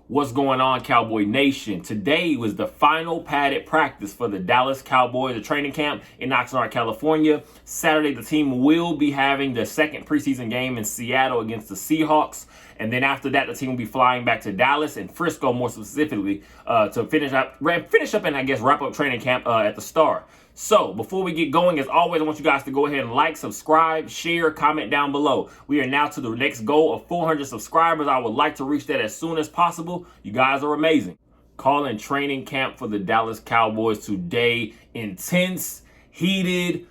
What's going on, Cowboy Nation? Today was the final padded practice for the Dallas Cowboys, the training camp in Oxnard, California. Saturday, the team will be having the second preseason game in Seattle against the Seahawks. And then after that, the team will be flying back to Dallas and Frisco, more specifically, to finish up and, I guess, wrap up training camp at the Star. So before we get going, as always, I want you guys to go ahead and like, subscribe, share, comment down below. We are now to the next goal of 400 subscribers. I would like to reach that as soon as possible. You guys are amazing. Calling training camp for the Dallas Cowboys today. Intense, heated,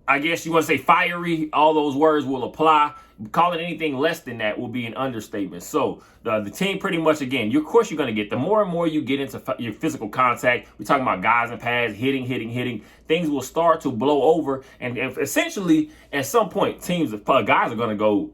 I guess you want to say fiery. All those words will apply. Calling anything less than that will be an understatement. So the team pretty much, again, of course you're going to get, the more and more you get into your physical contact, we're talking about guys and pads, hitting, things will start to blow over. And essentially, at some point, guys are going to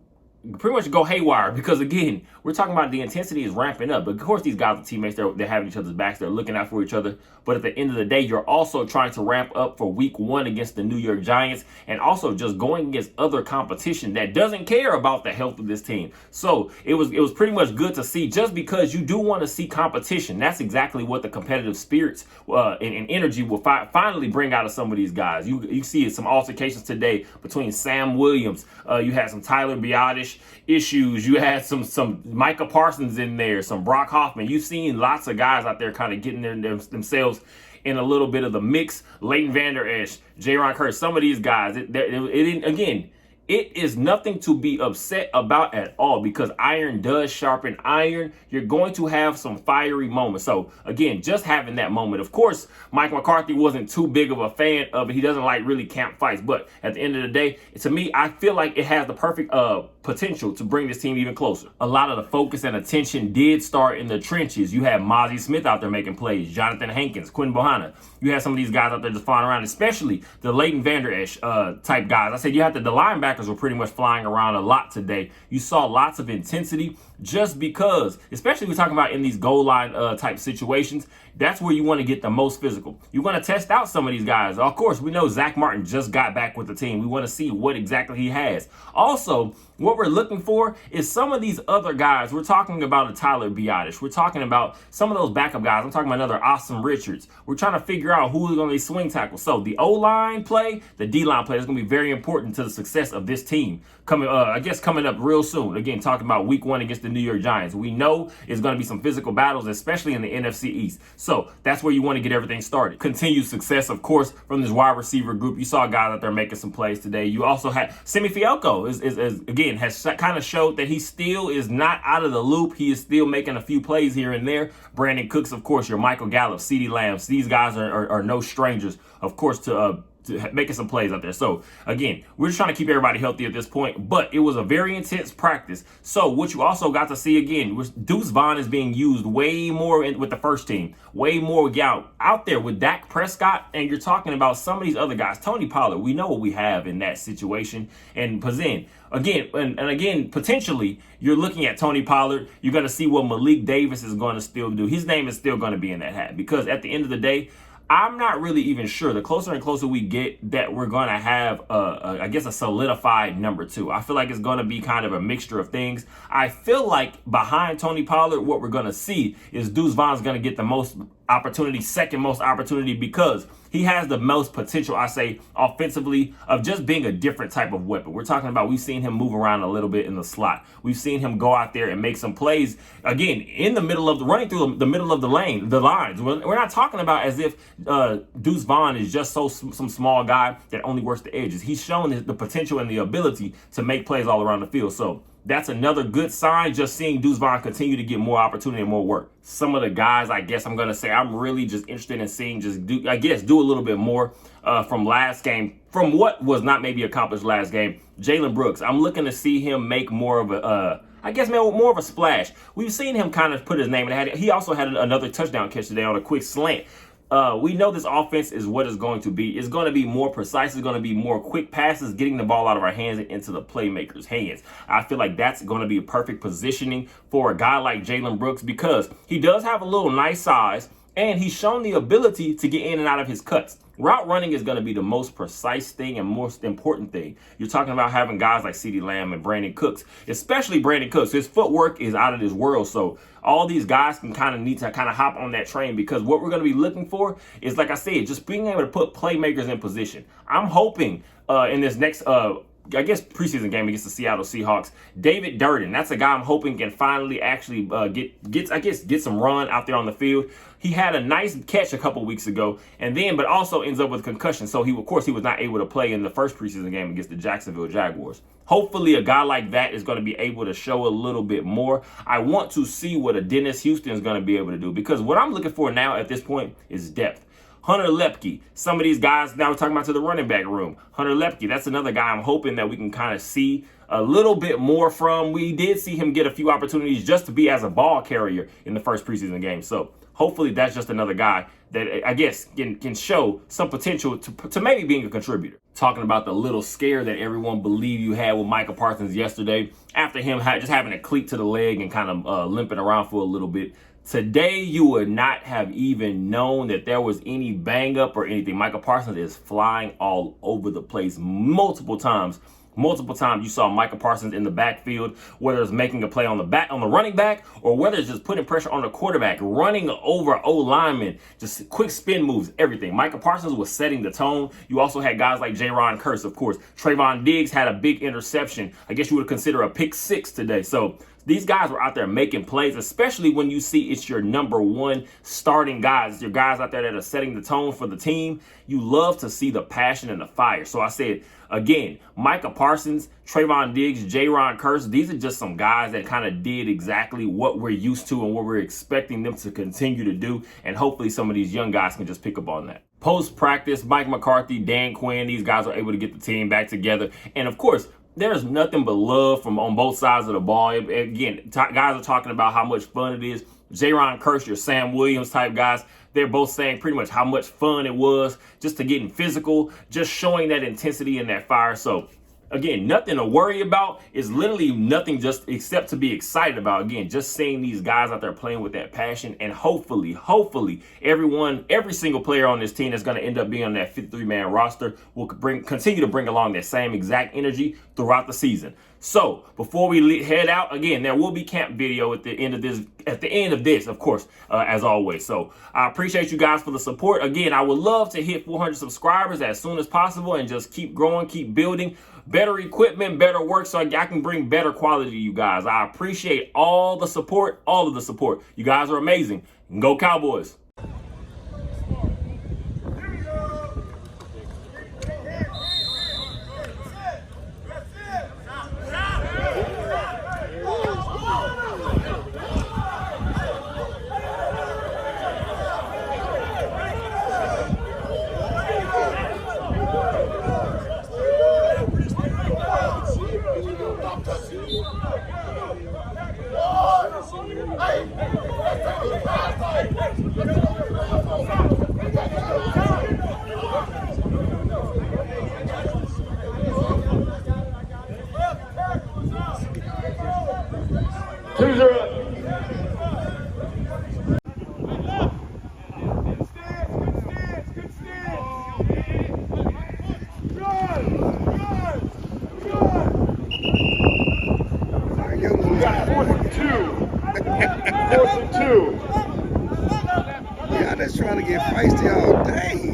pretty much go haywire, because again, we're talking about the intensity is ramping up. But of course, these guys are teammates, they're having each other's backs, they're looking out for each other. But at the end of the day, you're also trying to ramp up for week 1 against the New York Giants, and also just going against other competition that doesn't care about the health of this team. So it was pretty much good to see, just because you do want to see competition. That's exactly what the competitive spirits and energy will finally bring out of some of these guys. You see some altercations today between Sam Williams, you had some Tyler Biadasz issues, you had some Micah Parsons in there, some Brock Hoffman. You've seen lots of guys out there kind of getting themselves in a little bit of the mix. Leighton Vander Esch, Jaron Curse, some of these guys, it is nothing to be upset about at all, because iron does sharpen iron. You're going to have some fiery moments. So again, just having that moment. Of course, Mike McCarthy wasn't too big of a fan of it. He doesn't like really camp fights. But at the end of the day, to me, I feel like it has the perfect potential to bring this team even closer. A lot of the focus and attention did start in the trenches. You had Mozzie Smith out there making plays, Jonathan Hankins, Quinn Bohanna. You had some of these guys out there just flying around, especially the Leighton Vander Esch type guys. I said you had the linebackers were pretty much flying around a lot today. You saw lots of intensity, just because, especially we're talking about in these goal line type situations, that's where you want to get the most physical. You want to test out some of these guys. Of course, we know Zach Martin just got back with the team. We want to see what exactly he has. Also, what we're looking for is some of these other guys. We're talking about a Tyler Biadasz. We're talking about some of those backup guys. I'm talking about another Austin Richards. We're trying to figure out who is going to be swing tackles. So the O-line play, the D-line play is going to be very important to the success of this team coming up real soon. Again, talking about week 1 against the New York Giants. We know it's going to be some physical battles, especially in the NFC East. So that's where you want to get everything started. Continued success, of course, from this wide receiver group. You saw guys out there making some plays today. You also had Simi Fielko has kind of showed that he still is not out of the loop. He is still making a few plays here and there. Brandon Cooks, of course, your Michael Gallup, CeeDee Lamb. These guys are no strangers, of course, to making some plays out there. So again, we're just trying to keep everybody healthy at this point, but it was a very intense practice. So what you also got to see again was Deuce Vaughn is being used way more with the first team, way more out there with Dak Prescott. And you're talking about some of these other guys, Tony Pollard. We know what we have in that situation. And again, potentially you're looking at Tony Pollard. You're going to see what Malik Davis is going to still do. His name is still going to be in that hat, because at the end of the day, I'm not really even sure. The closer and closer we get that we're going to have, a solidified number 2. I feel like it's going to be kind of a mixture of things. I feel like behind Tony Pollard, what we're going to see is Deuce Vaughn's going to get the most opportunity, second most opportunity, because he has the most potential, I say, offensively, of just being a different type of weapon. We're talking about, we've seen him move around a little bit in the slot. We've seen him go out there and make some plays, again, in the middle of running through the middle of the lines. We're not talking about as if Deuce Vaughn is just some small guy that only works the edges. He's shown the potential and the ability to make plays all around the field. So that's another good sign, just seeing Deuce Vaughn continue to get more opportunity and more work. Some of the guys, I guess I'm going to say, I'm really just interested in seeing do a little bit more from last game, from what was not maybe accomplished last game. Jalen Brooks, I'm looking to see him make more of more of a splash. We've seen him kind of put his name in the hat. He also had another touchdown catch today on a quick slant. We know this offense is what it's going to be. It's going to be more precise. It's going to be more quick passes, getting the ball out of our hands and into the playmakers' hands. I feel like that's going to be a perfect positioning for a guy like Jalen Brooks, because he does have a little nice size. And he's shown the ability to get in and out of his cuts. Route running is going to be the most precise thing and most important thing. You're talking about having guys like CeeDee Lamb and Brandon Cooks, especially Brandon Cooks. His footwork is out of this world. So all these guys can need to hop on that train, because what we're going to be looking for is, like I said, just being able to put playmakers in position. I'm hoping in this next preseason game against the Seattle Seahawks, David Durden, that's a guy I'm hoping can finally actually get some run out there on the field. He had a nice catch a couple weeks ago, but also ends up with concussion. So he was not able to play in the first preseason game against the Jacksonville Jaguars. Hopefully a guy like that is going to be able to show a little bit more. I want to see what a Dennis Houston is going to be able to do, because what I'm looking for now at this point is depth. Hunter Lepke, some of these guys now we're talking about to the running back room. Hunter Lepke, that's another guy I'm hoping that we can kind of see a little bit more from. We did see him get a few opportunities just to be as a ball carrier in the first preseason game. So hopefully that's just another guy that I guess can show some potential to maybe being a contributor. Talking about the little scare that everyone believed you had with Micah Parsons yesterday, after him just having a cleat to the leg and kind of limping around for a little bit. Today, you would not have even known that there was any bang up or anything. Micah Parsons is flying all over the place multiple times. Multiple times you saw Micah Parsons in the backfield, whether it's making a play on the running back, or whether it's just putting pressure on the quarterback, running over O-linemen, just quick spin moves, everything. Micah Parsons was setting the tone. You also had guys like Jaron Kearse, of course. Trayvon Diggs had a big interception. I guess you would consider a pick six today. So these guys were out there making plays, especially when you see it's your number one starting guys. It's your guys out there that are setting the tone for the team. You love to see the passion and the fire. So I said, again, Micah Parsons, Trayvon Diggs, Jaron Kearse, these are just some guys that kind of did exactly what we're used to and what we're expecting them to continue to do. And hopefully some of these young guys can just pick up on that. Post-practice, Mike McCarthy, Dan Quinn, these guys were able to get the team back together. And of course, there's nothing but love from on both sides of the ball. Again, guys are talking about how much fun it is. Jaron Kearse, your Sam Williams type guys, they're both saying pretty much how much fun it was just to getting physical, just showing that intensity and that fire. So again, nothing to worry about. It's literally nothing just except to be excited about. Again, just seeing these guys out there playing with that passion, and hopefully every single player on this team that's going to end up being on that 53-man roster will continue to bring along that same exact energy throughout the season. So before we head out, again, there will be camp video at the end of this, of course, as always. So I appreciate you guys for the support. Again, I would love to hit 400 subscribers as soon as possible and just keep growing, keep building better equipment, better work, so I can bring better quality to you guys. I appreciate all the support, all of the support. You guys are amazing. Go Cowboys. Y'all just trying to get feisty all day.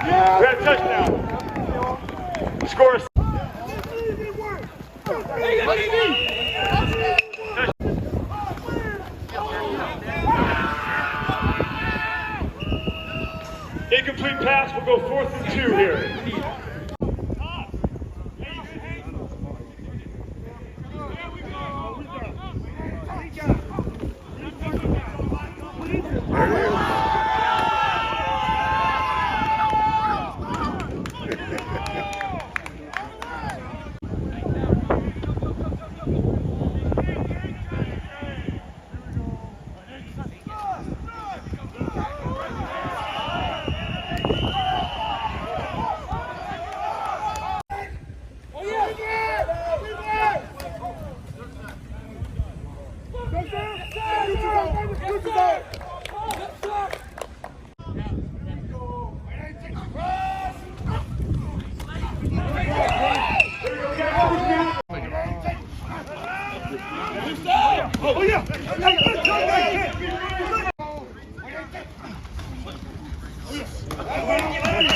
We had a touchdown. Score. Incomplete pass. We'll go 4th and 2 here.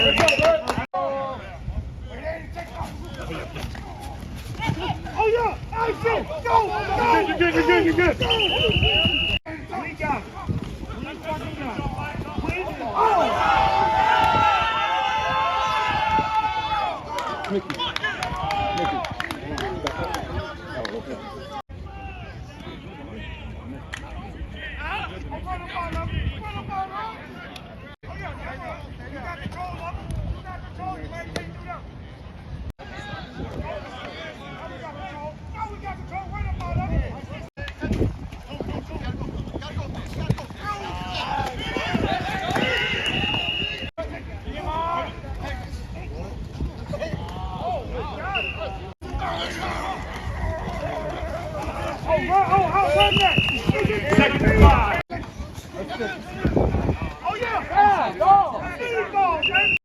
Oh yeah! Action! Go! You're good, you're good, you're good, you're good! We got it. We fucking got it. Second and 5. Oh yeah! Speed ball, baby!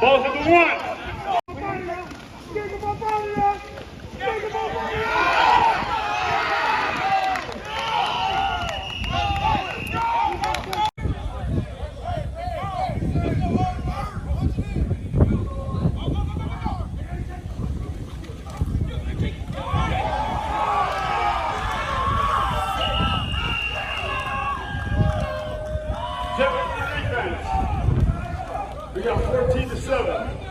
Ball's at the 1. We got 14 to 7.